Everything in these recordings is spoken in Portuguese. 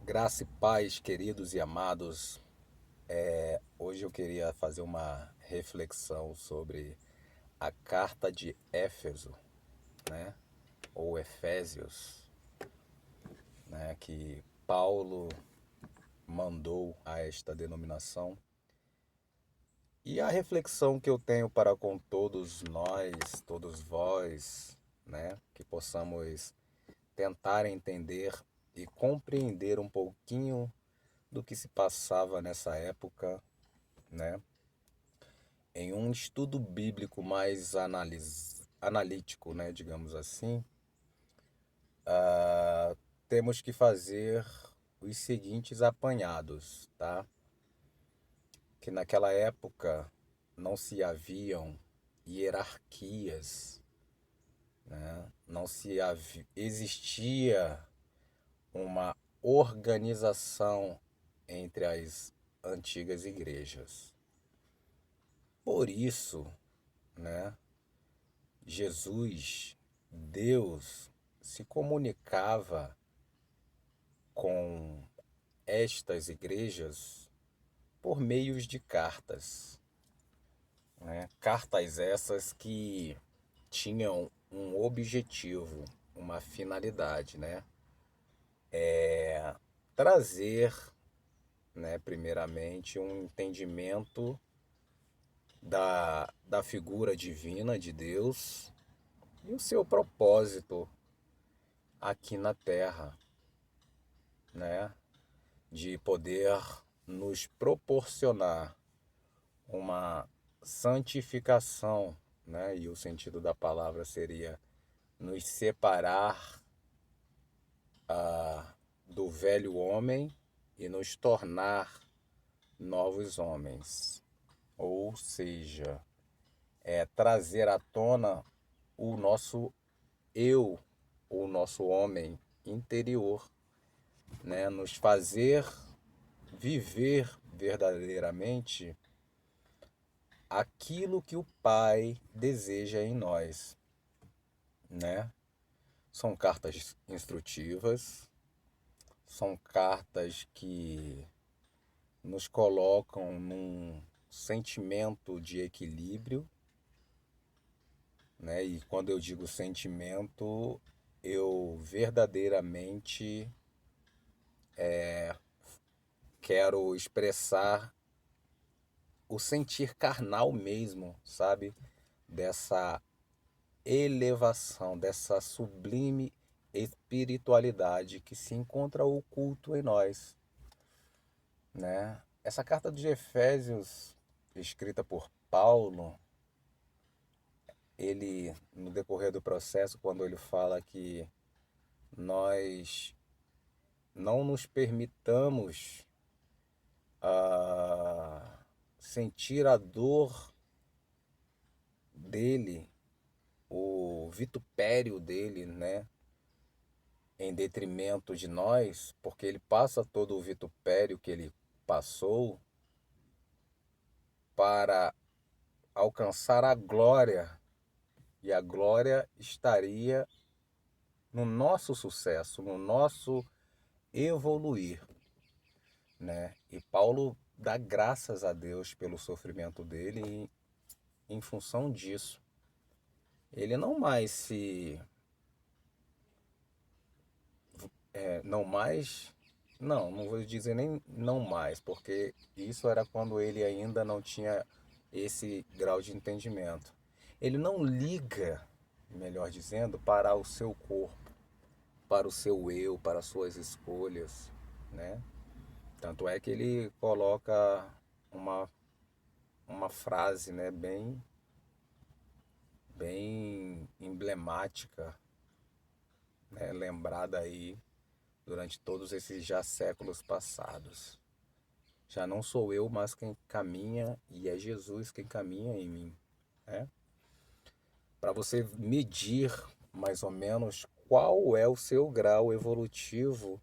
Graça e paz, queridos e amados. Hoje eu queria fazer uma reflexão sobre a carta de Éfeso, né? Ou Efésios, né? Que Paulo mandou a esta denominação. E a reflexão que eu tenho para com todos nós, todos vós, né? Que possamos tentar entender e compreender um pouquinho do que se passava nessa época, né? Em um estudo bíblico mais analítico, né, digamos assim, temos que fazer os seguintes apanhados, tá? Que naquela época não se haviam hierarquias, né? Não se existia uma organização entre as antigas igrejas. Por isso, né, Jesus, Deus, se comunicava com estas igrejas por meios de cartas, né? Cartas essas que tinham um objetivo, uma finalidade, né? Trazer, né, primeiramente, um entendimento da figura divina de Deus e o seu propósito aqui na Terra, né? De poder nos proporcionar uma santificação, né? E o sentido da palavra seria nos separar do velho homem e nos tornar novos homens. Ou seja, trazer à tona o nosso eu, o nosso homem interior, né? Nos fazer viver verdadeiramente aquilo que o Pai deseja em nós, né? São cartas instrutivas, são cartas que nos colocam num sentimento de equilíbrio, né? E quando eu digo sentimento, eu verdadeiramente quero expressar o sentir carnal mesmo, sabe? Dessa elevação, dessa sublime espiritualidade que se encontra oculto em nós, né? Essa carta de Efésios, escrita por Paulo, ele, no decorrer do processo, quando ele fala que nós não nos permitamos sentir a dor dele, o vitupério dele, né? Em detrimento de nós, porque ele passa todo o vitupério que ele passou para alcançar a glória, e a glória estaria no nosso sucesso, no nosso evoluir, né? E Paulo dá graças a Deus pelo sofrimento dele e em função disso, ele não mais se não mais, não vou dizer nem não mais, porque isso era quando ele ainda não tinha esse grau de entendimento. Ele não liga, melhor dizendo, para o seu corpo, para o seu eu, para as suas escolhas, né? Tanto é que ele coloca uma, uma frase, né, bem emblemática, né, lembrada aí durante todos esses já séculos passados. Já não sou eu, mas quem caminha, e é Jesus quem caminha em mim, né? Para você medir mais ou menos qual é o seu grau evolutivo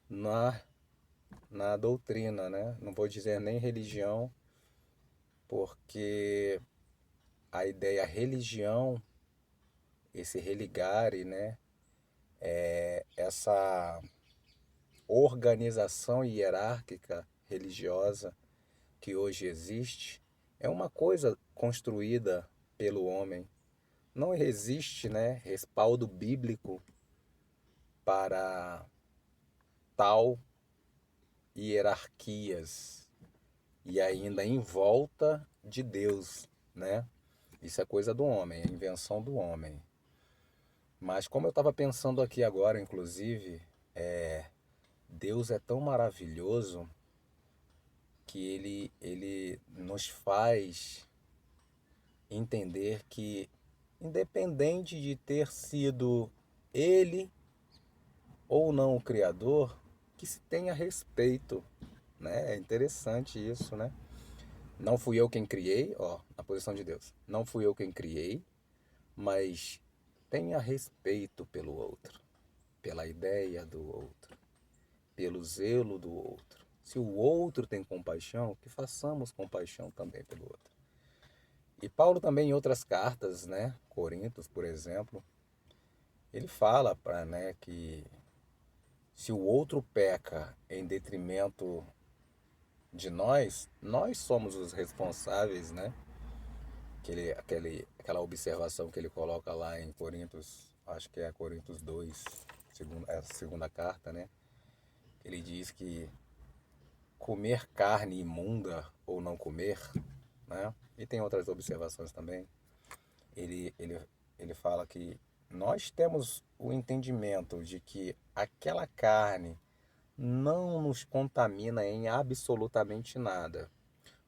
na, na doutrina, né? Não vou dizer nem religião, porque a ideia religião, esse religare, né? Essa organização hierárquica religiosa que hoje existe é uma coisa construída pelo homem. Não existe, né, respaldo bíblico para tal hierarquias e ainda em volta de Deus, né? Isso é coisa do homem, é invenção do homem. Mas como eu estava pensando aqui agora, inclusive, Deus é tão maravilhoso que ele nos faz entender que, independente de ter sido Ele ou não o Criador, que se tenha respeito, né? É interessante isso, né? Não fui eu quem criei, ó, na posição de Deus. Não fui eu quem criei, mas tenha respeito pelo outro, pela ideia do outro, pelo zelo do outro. Se o outro tem compaixão, que façamos compaixão também pelo outro. E Paulo também em outras cartas, né, Coríntios, por exemplo, ele fala para, né, que se o outro peca em detrimento de nós somos os responsáveis, né? Aquela observação que ele coloca lá em Coríntios, acho que é Coríntios 2, é a segunda carta, né? Ele diz que comer carne imunda ou não comer, né? E tem outras observações também. Ele, ele, ele fala que nós temos o entendimento de que aquela carne não nos contamina em absolutamente nada.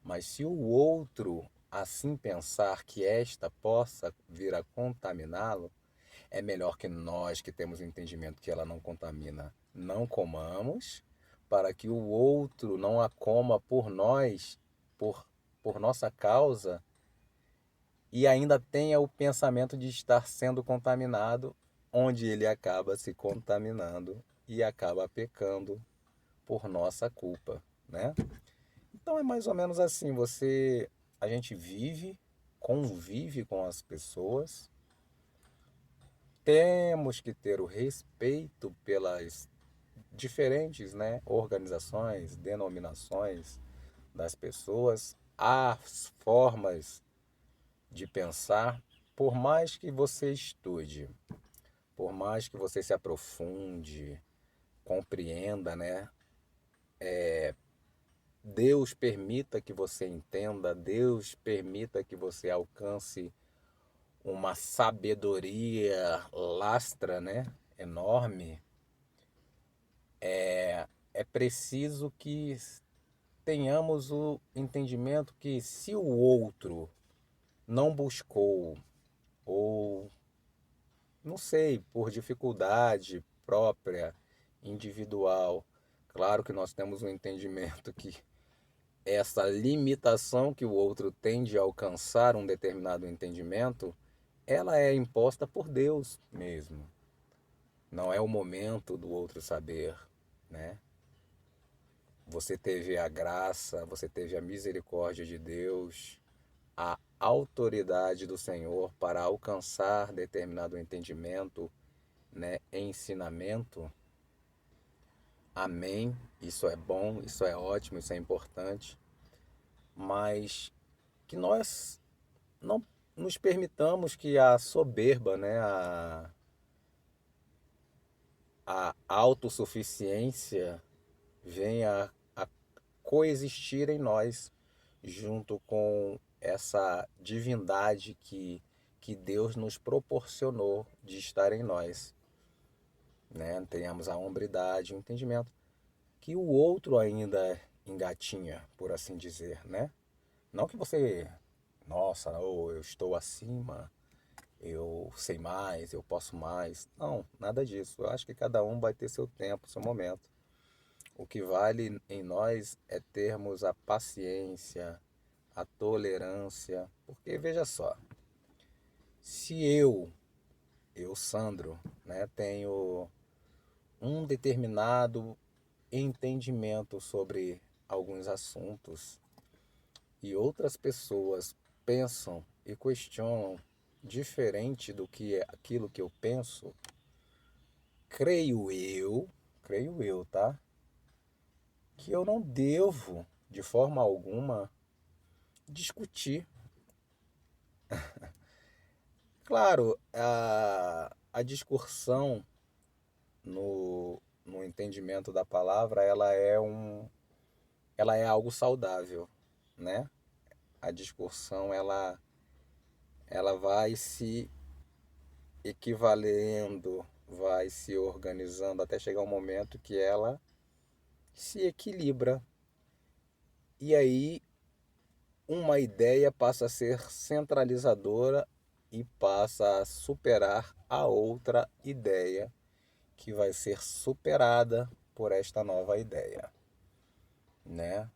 Mas se o outro assim pensar que esta possa vir a contaminá-lo, é melhor que nós que temos o entendimento que ela não contamina, não comamos, para que o outro não a coma por nós, por nossa causa, e ainda tenha o pensamento de estar sendo contaminado, onde ele acaba se contaminando e acaba pecando por nossa culpa, né? Então é mais ou menos assim, a gente convive com as pessoas, temos que ter o respeito pelas diferentes, né, organizações, denominações das pessoas, as formas de pensar, por mais que você estude, por mais que você se aprofunde, compreenda, né, Deus permita que você entenda, Deus permita que você alcance uma sabedoria lastra, né, enorme. É preciso que tenhamos o entendimento que se o outro não buscou ou não sei, por dificuldade própria, individual, claro que nós temos um entendimento que essa limitação que o outro tem de alcançar um determinado entendimento, ela é imposta por Deus mesmo. Não é o momento do outro saber, né? Você teve a graça, você teve a misericórdia de Deus, a autoridade do Senhor para alcançar determinado entendimento, né, ensinamento. Amém. Isso é bom, isso é ótimo, isso é importante, mas que nós não nos permitamos que a soberba, né, a autossuficiência venha a coexistir em nós, junto com essa divindade que Deus nos proporcionou de estar em nós, né? Tenhamos a hombridade, o entendimento que o outro ainda engatinha, por assim dizer, né? Não que você, nossa, eu estou acima, eu sei mais, eu posso mais. Não, nada disso. Eu acho que cada um vai ter seu tempo, seu momento. O que vale em nós é termos a paciência, a tolerância. Porque veja só, se Sandro, né, tenho um determinado entendimento sobre alguns assuntos e outras pessoas pensam e questionam diferente do que é aquilo que eu penso, creio eu, tá? que eu não devo, de forma alguma, discutir. Claro, a discussão no entendimento da palavra, ela é algo saudável, né? A discussão, ela vai se equivalendo, vai se organizando até chegar um momento que ela se equilibra. E aí uma ideia passa a ser centralizadora e passa a superar a outra ideia, que vai ser superada por esta nova ideia, né?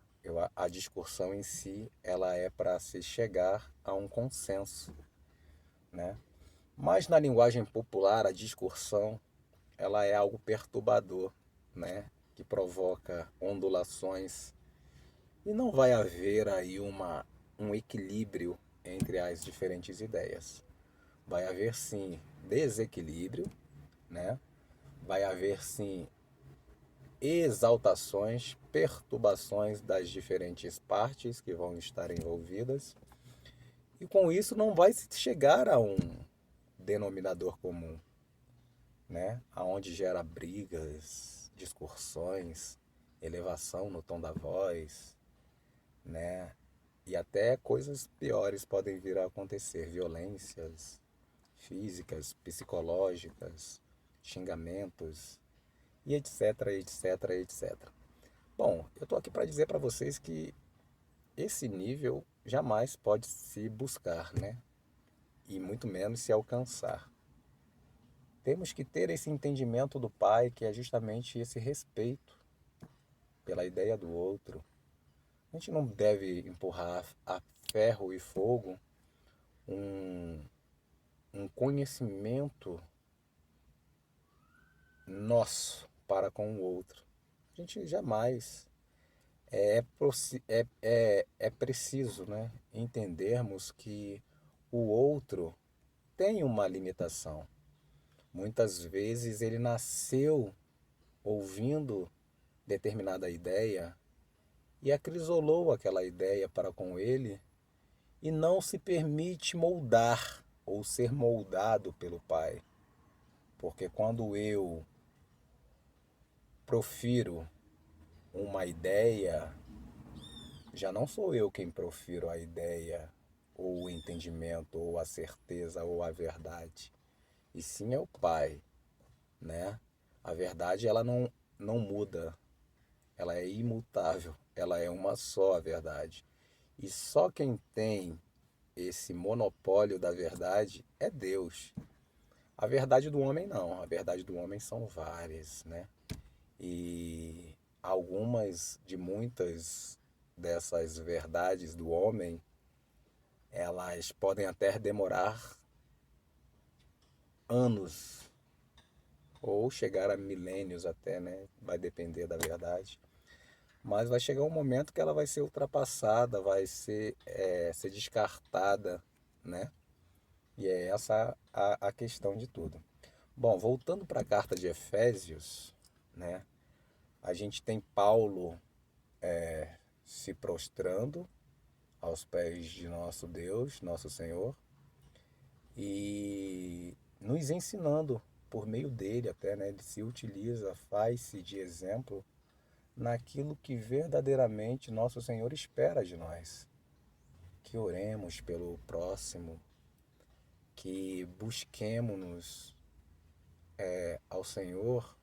A discussão em si, ela é para se chegar a um consenso, né? Mas na linguagem popular, a discussão, ela é algo perturbador, né? Que provoca ondulações e não vai haver aí um equilíbrio entre as diferentes ideias. Vai haver sim desequilíbrio, né? Vai haver sim exaltações, perturbações das diferentes partes que vão estar envolvidas. E com isso não vai se chegar a um denominador comum, né? Aonde gera brigas, discussões, elevação no tom da voz, né? E até coisas piores podem vir a acontecer, violências físicas, psicológicas, xingamentos e etc, etc, etc. Bom, eu estou aqui para dizer para vocês que esse nível jamais pode se buscar, né? E muito menos se alcançar. Temos que ter esse entendimento do Pai, que é justamente esse respeito pela ideia do outro. A gente não deve empurrar a ferro e fogo um, um conhecimento nosso para com o outro. A gente jamais é preciso, né, entendermos que o outro tem uma limitação. Muitas vezes ele nasceu ouvindo determinada ideia e acrisolou aquela ideia para com ele e não se permite moldar ou ser moldado pelo Pai. Porque quando eu profiro uma ideia, já não sou eu quem profiro a ideia, ou o entendimento, ou a certeza, ou a verdade. E sim é o Pai, né? A verdade, ela não muda, ela é imutável, ela é uma só a verdade. E só quem tem esse monopólio da verdade é Deus. A verdade do homem não, a verdade do homem são várias, né? E algumas de muitas dessas verdades do homem, elas podem até demorar anos ou chegar a milênios até, né? Vai depender da verdade. Mas vai chegar um momento que ela vai ser ultrapassada, vai ser descartada, né? E é essa a questão de tudo. Bom, voltando para a carta de Efésios, né? A gente tem Paulo se prostrando aos pés de nosso Deus, nosso Senhor, e nos ensinando por meio dele até, né? Ele se utiliza, faz-se de exemplo naquilo que verdadeiramente nosso Senhor espera de nós. Que oremos pelo próximo, que busquemos ao Senhor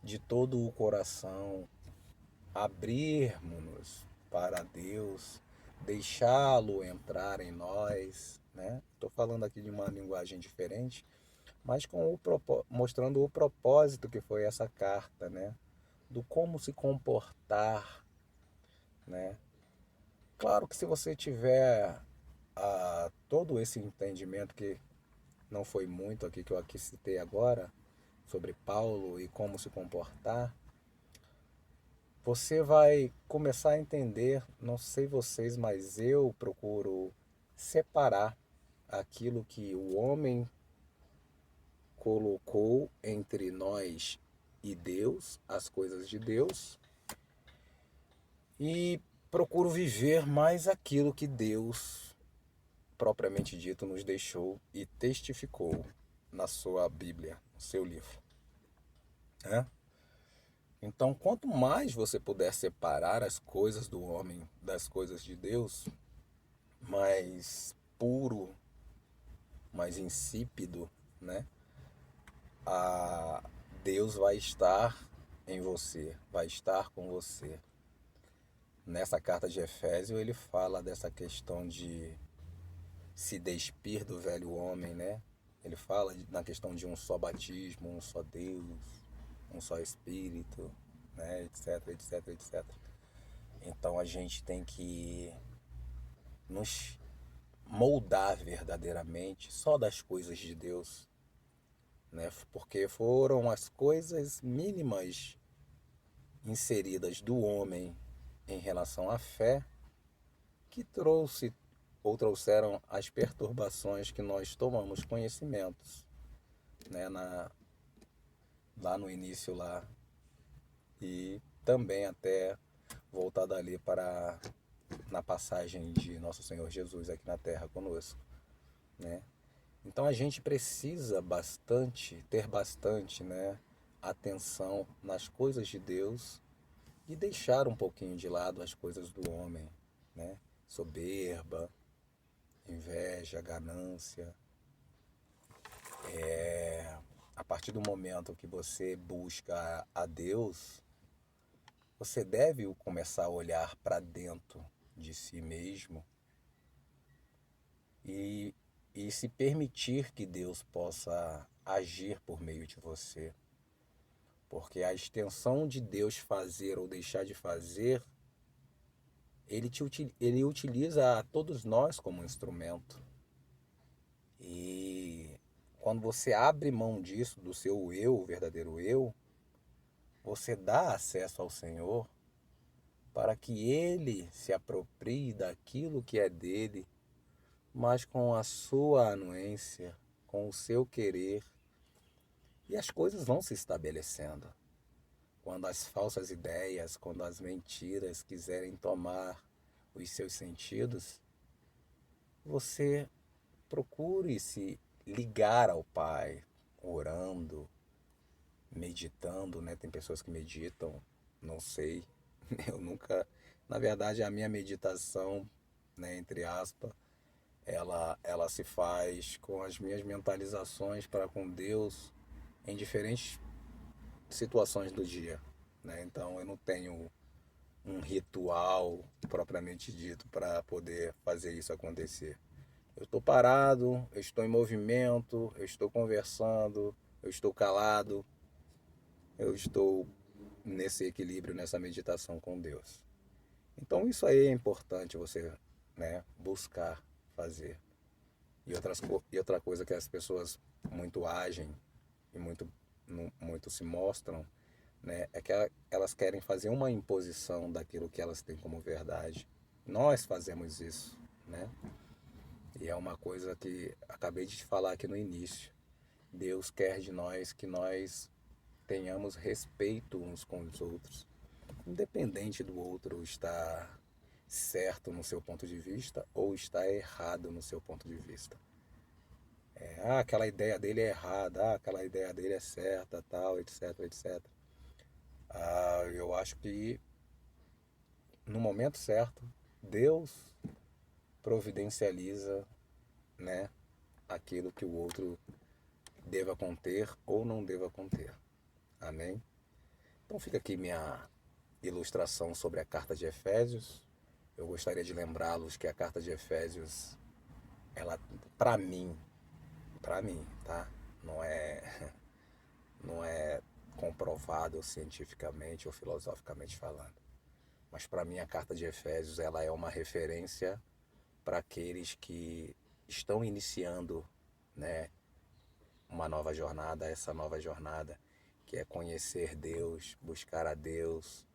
de todo o coração, abrirmos-nos para Deus, deixá-lo entrar em nós, né? Estou falando aqui de uma linguagem diferente, mas mostrando o propósito que foi essa carta, né? Do como se comportar, né? Claro que se você tiver todo esse entendimento, que não foi muito aqui que eu aqui citei agora, sobre Paulo e como se comportar, você vai começar a entender, não sei vocês, mas eu procuro separar aquilo que o homem colocou entre nós e Deus, as coisas de Deus, e procuro viver mais aquilo que Deus, propriamente dito, nos deixou e testificou na sua Bíblia, no seu livro, né? Então, quanto mais você puder separar as coisas do homem das coisas de Deus, mais puro, mais insípido, né? A Deus vai estar em você, vai estar com você. Nessa carta de Efésio, ele fala dessa questão de se despir do velho homem, né? Ele fala na questão de um só batismo, um só Deus, um só Espírito, né? Etc, etc, etc. Então a gente tem que nos moldar verdadeiramente só das coisas de Deus, né? Porque foram as coisas mínimas inseridas do homem em relação à fé que trouxe ou trouxeram as perturbações que nós tomamos conhecimentos, né, lá no início lá e também até voltar dali para na passagem de Nosso Senhor Jesus aqui na Terra conosco, né? Então a gente precisa ter bastante, né, atenção nas coisas de Deus e deixar um pouquinho de lado as coisas do homem, né? Soberba, inveja, ganância. A partir do momento que você busca a Deus, você deve começar a olhar para dentro de si mesmo e, e se permitir que Deus possa agir por meio de você. Porque a extensão de Deus fazer ou deixar de fazer, ele utiliza a todos nós como instrumento. E quando você abre mão disso, do seu eu, o verdadeiro eu, você dá acesso ao Senhor para que Ele se aproprie daquilo que é dele, mas com a sua anuência, com o seu querer, e as coisas vão se estabelecendo. Quando as falsas ideias, quando as mentiras quiserem tomar os seus sentidos, você procure se ligar ao Pai, orando, meditando, né? Tem pessoas que meditam, não sei, eu nunca, na verdade a minha meditação, né, entre aspas, ela se faz com as minhas mentalizações para com Deus em diferentes situações do dia, né? Então eu não tenho um ritual propriamente dito para poder fazer isso acontecer. Eu estou parado, eu estou em movimento, eu estou conversando, eu estou calado, eu estou nesse equilíbrio, nessa meditação com Deus. Então isso aí é importante você, né, buscar fazer. E outra coisa que as pessoas muito agem e muito se mostram, né, é que elas querem fazer uma imposição daquilo que elas têm como verdade. Nós fazemos isso, né? E é uma coisa que acabei de te falar aqui no início. Deus quer de nós que nós tenhamos respeito uns com os outros, independente do outro estar certo no seu ponto de vista ou estar errado no seu ponto de vista. Aquela ideia dele é errada, aquela ideia dele é certa, tal, etc, etc. Eu acho que no momento certo, Deus providencializa, né, aquilo que o outro deva conter ou não deva conter. Amém? Então fica aqui minha ilustração sobre a carta de Efésios. Eu gostaria de lembrá-los que a carta de Efésios, ela, para mim, tá? Não é, não é comprovado cientificamente ou filosoficamente falando. Mas para mim a carta de Efésios, ela é uma referência para aqueles que estão iniciando, né, uma nova jornada, essa nova jornada que é conhecer Deus, buscar a Deus,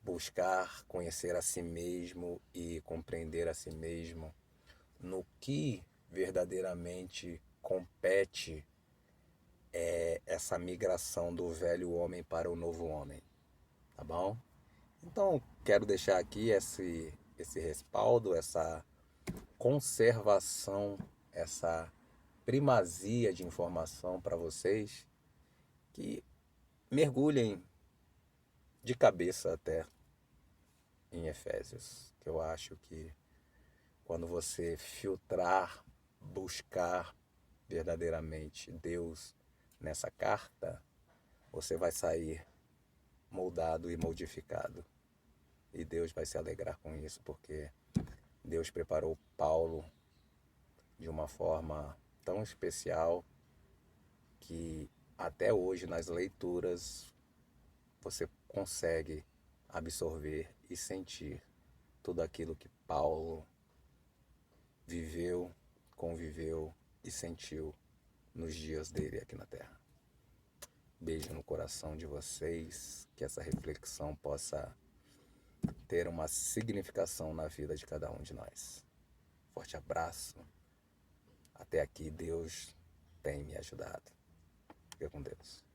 buscar conhecer a si mesmo e compreender a si mesmo no que verdadeiramente compete essa migração do velho homem para o novo homem, tá bom? Então, quero deixar aqui esse respaldo, essa conservação, essa primazia de informação para vocês que mergulhem de cabeça até em Efésios, que eu acho que quando você filtrar, buscar verdadeiramente Deus nessa carta, você vai sair moldado e modificado. E Deus vai se alegrar com isso, porque Deus preparou Paulo de uma forma tão especial que até hoje nas leituras você consegue absorver e sentir tudo aquilo que Paulo viveu, conviveu e sentiu nos dias dele aqui na Terra. Beijo no coração de vocês, que essa reflexão possa ter uma significação na vida de cada um de nós. Forte abraço. Até aqui Deus tem me ajudado. Fica com Deus.